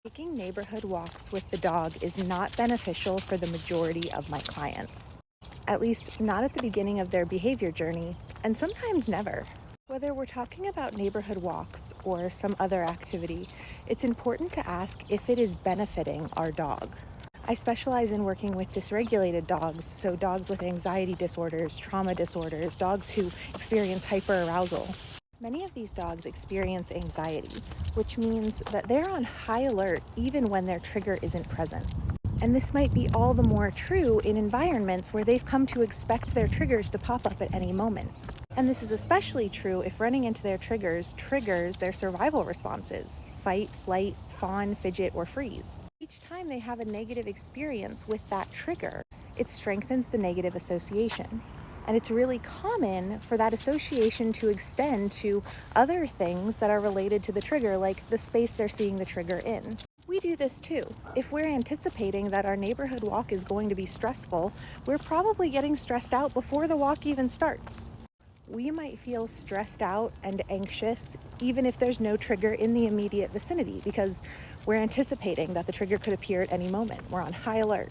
Taking neighborhood walks with the dog is not beneficial for the majority of my clients. At least not at the beginning of their behavior journey, and sometimes never. Whether we're talking about neighborhood walks or some other activity, it's important to ask if it is benefiting our dog. I specialize in working with dysregulated dogs, so dogs with anxiety disorders, trauma disorders, dogs who experience hyperarousal. Many of these dogs experience anxiety, which means that they're on high alert even when their trigger isn't present. And this might be all the more true in environments where they've come to expect their triggers to pop up at any moment. And this is especially true if running into their triggers triggers their survival responses: fight, flight, fawn, fidget, or freeze. Each time they have a negative experience with that trigger, it strengthens the negative association. And it's really common for that association to extend to other things that are related to the trigger, like the space they're seeing the trigger in. We do this too. If we're anticipating that our neighborhood walk is going to be stressful, we're probably getting stressed out before the walk even starts. We might feel stressed out and anxious even if there's no trigger in the immediate vicinity, because we're anticipating that the trigger could appear at any moment. We're on high alert.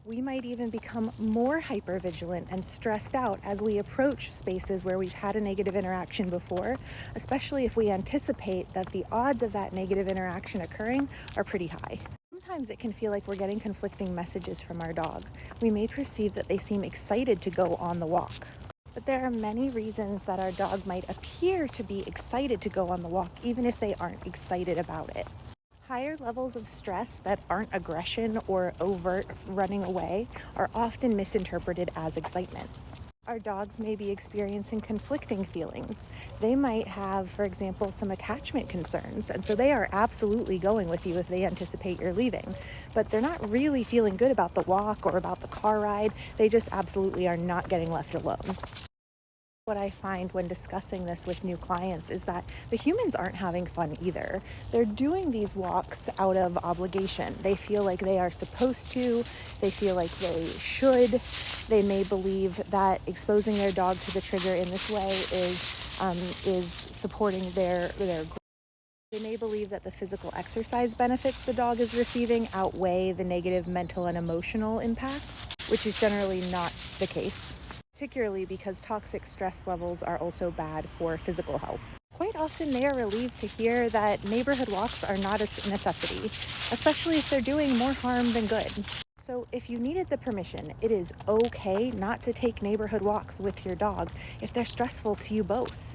We might even become more hypervigilant and stressed out as we approach spaces where we've had a negative interaction before, especially if we anticipate that the odds of that negative interaction occurring are pretty high. Sometimes it can feel like we're getting conflicting messages from our dog. We may perceive that they seem excited to go on the walk. But there are many reasons that our dog might appear to be excited to go on the walk, even if they aren't excited about it. Higher levels of stress that aren't aggression or overt running away are often misinterpreted as excitement. Our dogs may be experiencing conflicting feelings. They might have, for example, some attachment concerns, and so they are absolutely going with you if they anticipate you're leaving. But they're not really feeling good about the walk or about the car ride. They just absolutely are not getting left alone. What I find when discussing this with new clients is that the humans aren't having fun either. They're doing these walks out of obligation. They feel like they are supposed to. They feel like they should. They may believe that exposing their dog to the trigger in this way is supporting their growth. They may believe that the physical exercise benefits the dog is receiving outweigh the negative mental and emotional impacts, which is generally not the case, particularly because toxic stress levels are also bad for physical health. Quite often they are relieved to hear that neighborhood walks are not a necessity, especially if they're doing more harm than good. So if you needed the permission, it is okay not to take neighborhood walks with your dog if they're stressful to you both.